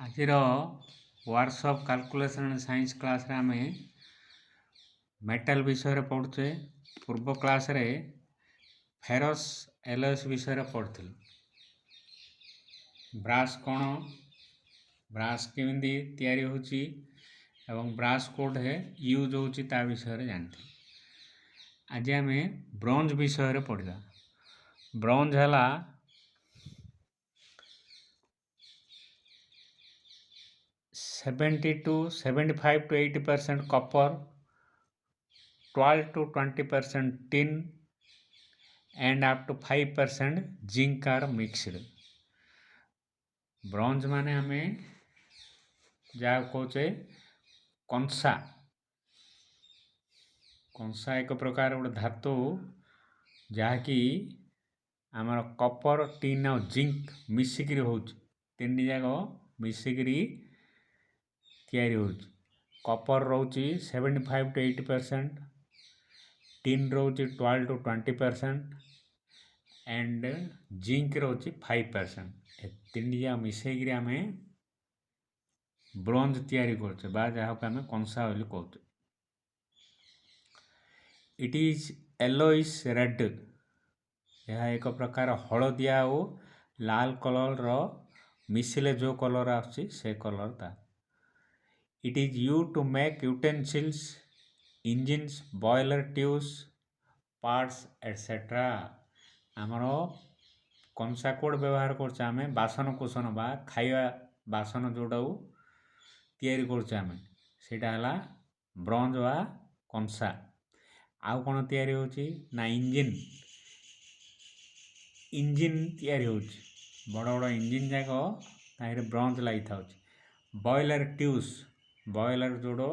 ଆଜିର workshop calculation and science କ୍ଲାସ୍ରେ ଆମେ ମେଟାଲ ବିଷୟରେ ପଢ଼ୁଛେ। ପୂର୍ବ କ୍ଲାସ୍ରେ ଫେରସ୍ ଏଲଏସ୍ ବିଷୟରେ ପଢ଼ୁଥିଲୁ। ବ୍ରାସ୍ କ'ଣ, ବ୍ରାସ୍ କେମିତି ତିଆରି ହେଉଛି ଏବଂ ବ୍ରାସ୍ କୋଉଠି ୟୁଜ୍ ହେଉଛି ତା ବିଷୟରେ ଜାଣିଥିଲୁ। ଆଜି ଆମେ ବ୍ରୋଞ୍ଜ ବିଷୟରେ ପଢ଼ିବା। ବ୍ରୋଞ୍ଜ ହେଲା 75 to 80% copper, 12 to 20% tin and up to 5% zinc are mixed. Bronze माने हमें जहाँ कहे कंसा। कंसा एक प्रकार गोटे धातु जहाँकि आमर कपर टिन और जिंक मिसिक हो तीन जाक मिसिक तैयारी हो। कपर रोचे 75 to 80%, टिन रोचे 12 to 20% एंड जिंक रोचे 5%। तीन जा मिसेक आम ब्रोंज तैयारी करछे बा जहाँ को आम कंसा बोली कहते। इट इज येलोइश रेड, यह एक प्रकार हलदिया और लाल कलर मिसिले जो कलर आछी से कलर ता। It is use to make utensils, engines, boiler tubes, parts etcetera. आमर कंसा कोड व्यवहार करछे आमे बासन कुसन बा खाइबा बासन जोटा तैयारी करछे आमे सेटा हला ब्रोंज बा कंसा। आउ कोन तैयारी होची ना इंजिन तैयारी होची। बड़ बड़ इंजिन जाक ताहिरे ब्रोंज लगी था। बॉयलर ट्यूब्स, बॉयलर जोड़ो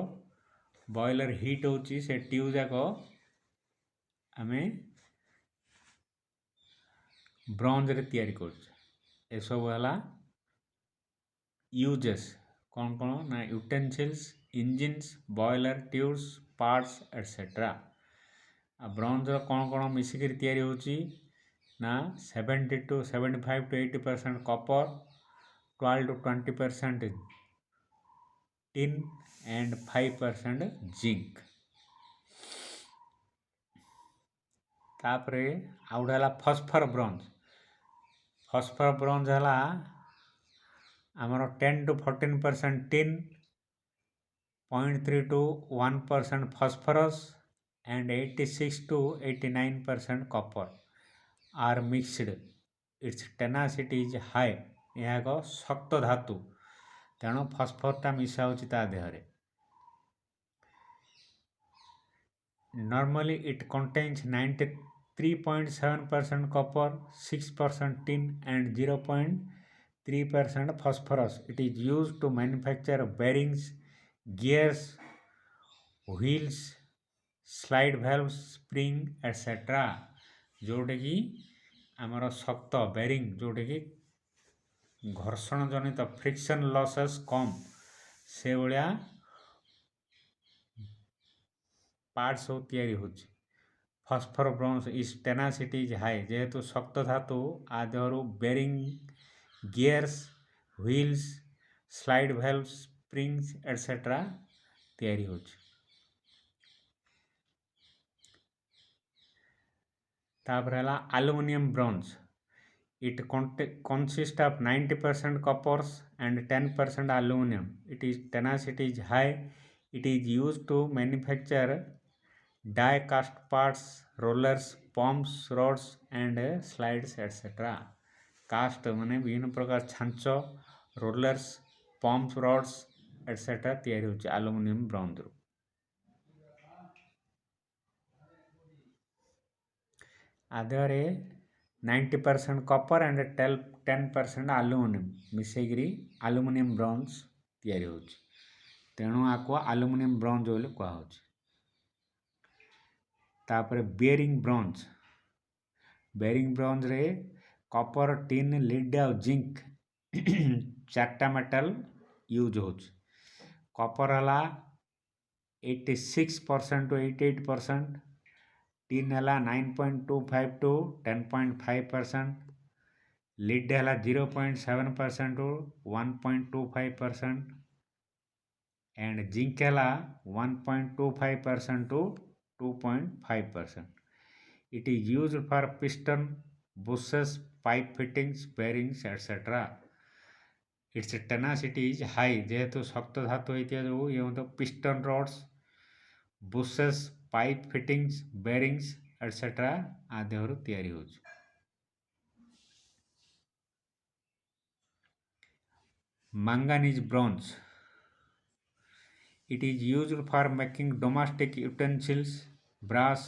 बॉयलर हीट होची से ट्यूब जाक आमे ब्रोंज रे तैयारी करछे। ए सब हला यूजेस कौन कौन ना utensils, engines, boiler tubes, parts etcetera. Bronze कौन कौन मिसिक तैयारी होची ना 70 to 75 to 80% copper, 12 to 20% tin and 5% zinc. तापरे आउट हला फॉस्फर ब्रोंज। फॉस्फर ब्रोंज हला आमर 10 to 14% tin, 0.3 to 1% phosphorus and 86 to 89% copper are mixed. Its tenacity is high. यह एक शक्त धातु तेणु फॉस्फरटा मिसा होची ता Dehre. Normally it contains 93.7% copper, 6% tin and 0.3% phosphorus. It is used to manufacture bearings, gears, wheels, slide valves, spring etc. Jote कि आमर शक्त बेरिंग जोटे कि घर्षण जनित फ्रिक्शन लॉसेस कम से भाया पार्ट्स सब तैयारी होची। Phosphor bronze is tenacity is high, जेहेतु शक्त धातु आदेहरु bearing, gears, wheels, slide valves, springs etcetera तैयारी होची। तापर हला aluminium bronze. It consists of 90% coppers and 10% aluminum. It is tenacity is high. It is used to manufacture die cast parts, rollers, pumps, rods and slides etc. Cast माने विभिन्न प्रकार छांच, rollers, pumps, rods etcetera तैयारी होची aluminium bronze रु। आधे 90% copper and 10% aluminium मिसेकरी aluminium bronze तैयारी होची। तेणु आको एल्युमिनियम ब्रोंज बोली कहा होची। तापर बेरिंग ब्रोंज। बेरिंग ब्रोंज रे कॉपर, टिन, लीड और जिंक चारटा मेटल यूज होची। कॉपर हला 86% to 88%, टिन हला 9.25 to 10.5%, ଲିଡ୍ ହେଲା 0.7% ରୁ 1.25%, and zinc ହେଲା 1.25% to 2.5%. It is used for piston, bushings, pipe fittings, bearings, etc. Its tenacity is high যেহেতু শক্ত ধাতু ହେଇଥିବା ଯୋଗୁଁ ଇଏ ମଧ୍ୟ piston rods, bushings, pipe fittings, bearings, etc. ଆ ଦେହରୁ ତିଆରି ହେଉଛି। Manganese bronze. It is used for making domestic utensils, brass,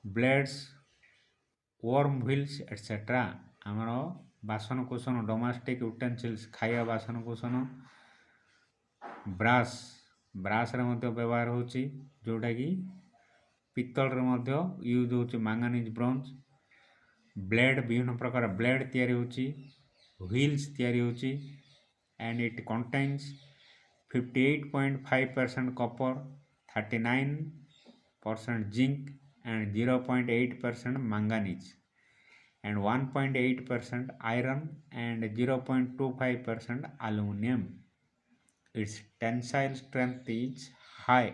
blades, worm wheels, etc. ଆମର ବାସନକୁସନ ଡୋମେଷ୍ଟିକ୍ ୟୁଟେନ୍ସିଲ୍ସ ଖାଇବା ବାସନକୁସନ ବ୍ରାସରେ ମଧ୍ୟ ବ୍ୟବହାର ହେଉଛି, ଯେଉଁଟାକି ପିତ୍ତଳରେ ମଧ୍ୟ ୟୁଜ୍ ହେଉଛି ମାଙ୍ଗାନିଜ୍ ବ୍ରୋଞ୍ଜ। ବ୍ଲେଡ୍ ବିଭିନ୍ନ ପ୍ରକାର ବ୍ଲେଡ୍ ତିଆରି ହେଉଛି, ହ୍ୱିଲ୍ସ ତିଆରି ହେଉଛି, and it contains 58.5% copper, 39% zinc, and 0.8% manganese, and 1.8% iron, and 0.25% aluminum. Its tensile strength is high.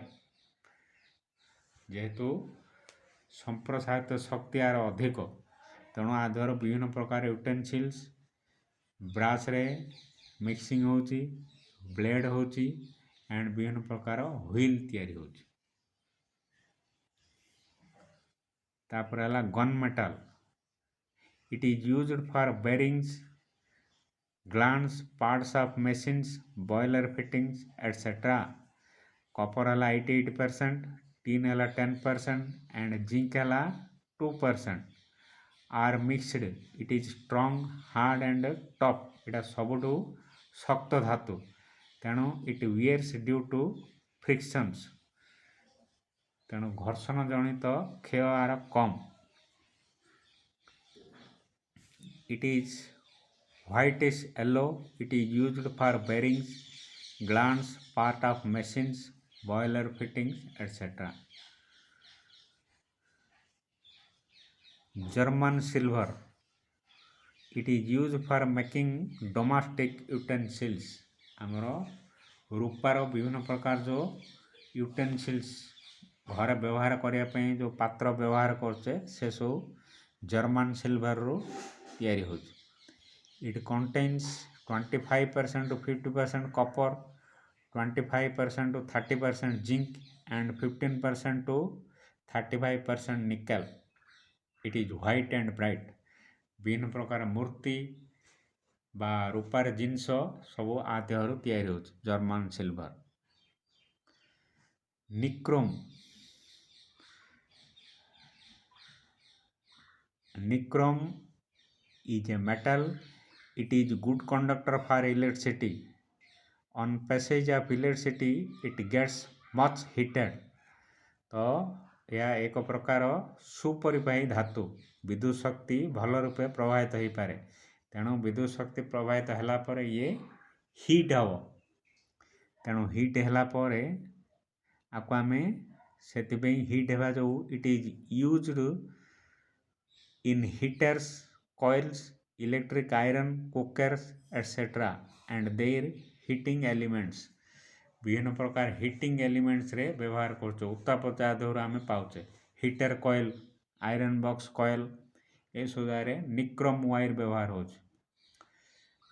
ଯେହେତୁ ସମ୍ପ୍ରସାରିତ ଶକ୍ତି ଆର ଅଧିକ, ତେଣୁ ଆ ଦେହର ବିଭିନ୍ନ ପ୍ରକାର ୟୁଟେନ୍ସିଲ୍ସ ବ୍ରାସରେ ମିକ୍ସିଂ ହେଉଛି, ବ୍ଲେଡ୍ ହେଉଛି, ଆଣ୍ଡ ବିଭିନ୍ନ ପ୍ରକାର ହ୍ୱିଲ୍ ତିଆରି ହେଉଛି। ତାପରେ ହେଲା gun metal. It is used for bearings, glands, parts of machines, boiler fittings, etc. Copper ହେଲା 88%, tin ହେଲା 10%, and zinc ହେଲା 2%. Are mixed. It is strong, hard, and tough. ଏଇଟା ସବୁଠୁ ଶକ୍ତ ଧାତୁ, ତେଣୁ it wears due to frictions, ତେଣୁ ଘର୍ଷଣ ଜନିତ କ୍ଷୟ ଆର କମ୍। It is whitish yellow. It is used for bearings, glands, part of machines, boiler fittings, etc. German silver. It is used for making domestic utensils. ଆମର ରୂପାର ବିଭିନ୍ନ ପ୍ରକାର ଯେଉଁ ୟୁଟେନ୍ସିଲ୍ସ ଘରେ ବ୍ୟବହାର କରିବା ପାଇଁ ଯେଉଁ ପାତ୍ର ବ୍ୟବହାର କରୁଛେ ସେସବୁ ଜର୍ମାନ ସିଲଭରରୁ ତିଆରି ହେଉଛି। It contains 25% to 50% copper, 25% to 30% zinc, and 15% to 35% nickel. It is white and bright. ବିଭିନ୍ନ ପ୍ରକାର ମୂର୍ତ୍ତି ବା ରୂପାର ଜିନିଷ ସବୁ ଆ ଦେହରୁ ତିଆରି ହେଉଛି German silver. Nichrome. Nichrome is a metal. It is good conductor for electricity. On passage of electricity, it gets much heated. ତ ଏହା ଏକ ପ୍ରକାର ସୁପରିବାହୀ ଧାତୁ, ବିଦ୍ୟୁତ ଶକ୍ତି ଭଲ ରୂପେ ପ୍ରବାହିତ ହୋଇପାରେ, ତେଣୁ ବିଦ୍ୟୁତ ଶକ୍ତି ପ୍ରବାହିତ ହେଲା ପରେ ଇଏ ହିଟ୍ ହେବ, ତେଣୁ ହିଟ୍ ହେଲା ପରେ ଆକୁ ଆମେ ସେଥିପାଇଁ ହିଟ୍ ହେବା ଯୋଗୁଁ it is used in heaters, coils, electric iron, cookers, etc. and their heating elements. ବିଭିନ୍ନ ପ୍ରକାର ହିଟିଂ ଏଲିମେଣ୍ଟସରେ ବ୍ୟବହାର କରୁଛୁ, ଉତ୍ତାପ ଯାହା ଦେହରୁ ଆମେ ପାଉଛେ। Heater coil, iron box coil, ଏସବୁ ଜାଗାରେ ନିକ୍ରୋମ୍ ୱାଇର୍ ବ୍ୟବହାର ହେଉଛି।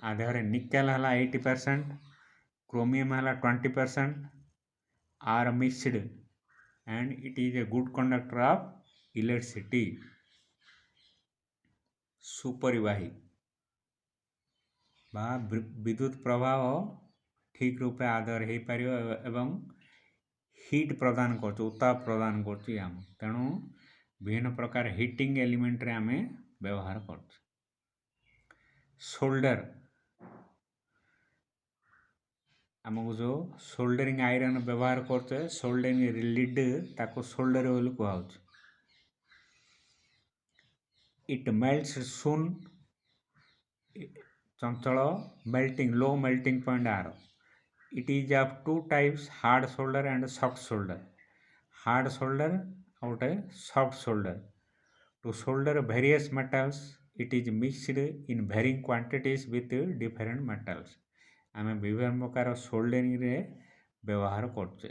ଆ ଦେହରେ ନିକେଲ୍ ହେଲା 80%, କ୍ରୋମିୟମ୍ ହେଲା 20%, are mixed, and it is a good conductor of electricity. ସୁପରିବାହୀ ବା ବିଦ୍ୟୁତ ପ୍ରବାହ ଠିକ୍ ରୂପେ ଆଦର ହୋଇପାରିବ ଏବଂ ହିଟ୍ ପ୍ରଦାନ କରୁଛୁ, ଉତ୍ତାପ ପ୍ରଦାନ କରୁଛି ଆମ, ତେଣୁ ବିଭିନ୍ନ ପ୍ରକାର ହିଟିଂ ଏଲିମେଣ୍ଟରେ ଆମେ ବ୍ୟବହାର କରୁଛୁ। ସୋଲ୍ଡର। ଆମକୁ ଯେଉଁ ସୋଲ୍ଡରିଂ ଆଇରନ୍ ବ୍ୟବହାର କରୁଛେ, ସୋଲ୍ଡରିଂ ଲିଡ୍ ତାକୁ ସୋଲ୍ଡର ବୋଲି କୁହାଯାଉଛି। It melts soon, ଚଞ୍ଚଳ melting, low melting point R. It is of two types, hard solder and soft solder. Hard solder ଆଉ ଗୋଟେ soft solder. To solder various metals, it is mixed in varying quantities with different metals. आम विभिन्न प्रकार soldering रे व्यवहार करछे.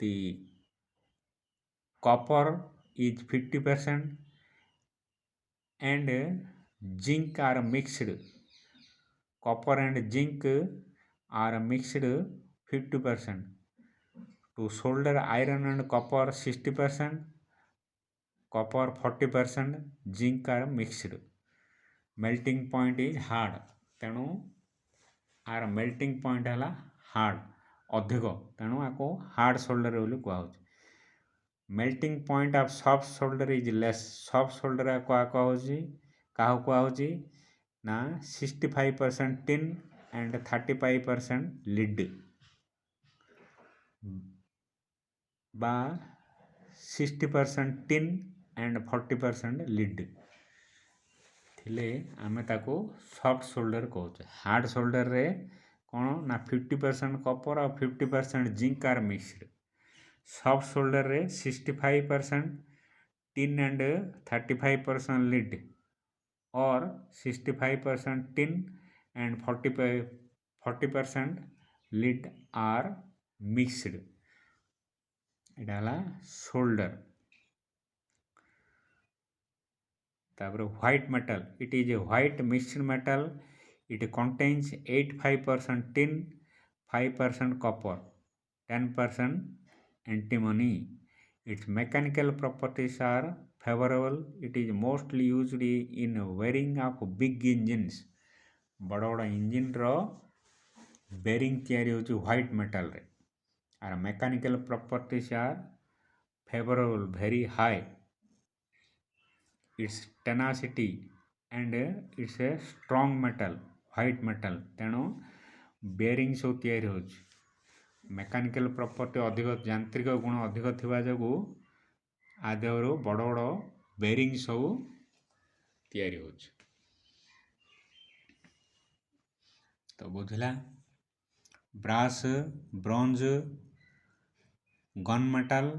The copper is 50% and zinc are mixed. Copper and zinc are mixed 50%. To solder iron and copper 60%, copper 40%, zinc are mixed. Melting point is hard. तेणु आर melting point है hard अधिक तेणु आपको हार्ड सोल्डर बोली कहुच्छे. Melting point of soft solder is less. Soft solder क्या कहुच्छी ना 65% टिन एंड 35% लिड बा 60% टिन एंड 40% लिड थिले आमे ताको सॉफ्ट सोल्डर कहूचे. हार्ड सोल्डर रे कौन ना 50% कॉपर और 50% zinc are mixed. Soft solder रे 65% टिन एंड 35% लिड और 65% tin and 40% lead are mixed. इटा हला सोल्डर. तापर white metal. It is a white mixed metal. It contains 85% tin, 5% copper, 10% antimony. Its mechanical properties are favorable. It is mostly used in wiring of big engines. बड़ बड़ engine रो bearing तैयारी होची white metal रे. आर mechanical properties are favorable, very high. Its tenacity and it's a strong metal, white metal. तेणु bearing सब तैयारी होची. मेकानिकल प्रॉपर्टी अधिक यांत्रिक गुण अधिक थिबा जगु आदेहरु बड़ बड़ बेरिंग सब तैयारी होची. तो बुझला. Brass, bronze, gun metal,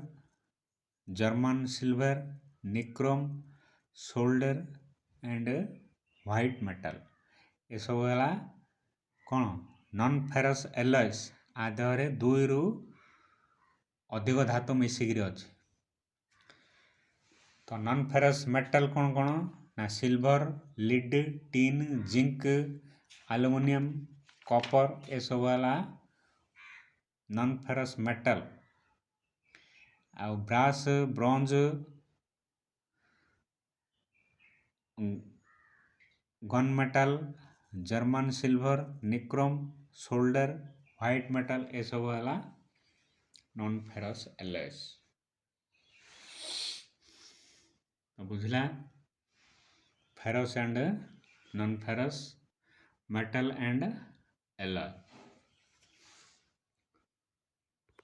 German silver, nichrome, solder and white metal ये सब है कौन नॉन फेरस एलॉयस. आदेहरे 2 रु अधिक धातु मिसिकी अच्छे. तो नॉन फेरस मेटल कौन कौन ना silver, lead, tin, zinc, aluminium, copper ये सब है नॉन फेरस मेटल. आ brass, bronze, gun metal, German silver, nichrome, solder, white metal ये सब है नॉन फेरस एलॉयस. बुझला. Ferrous and non ferrous metal and alloy.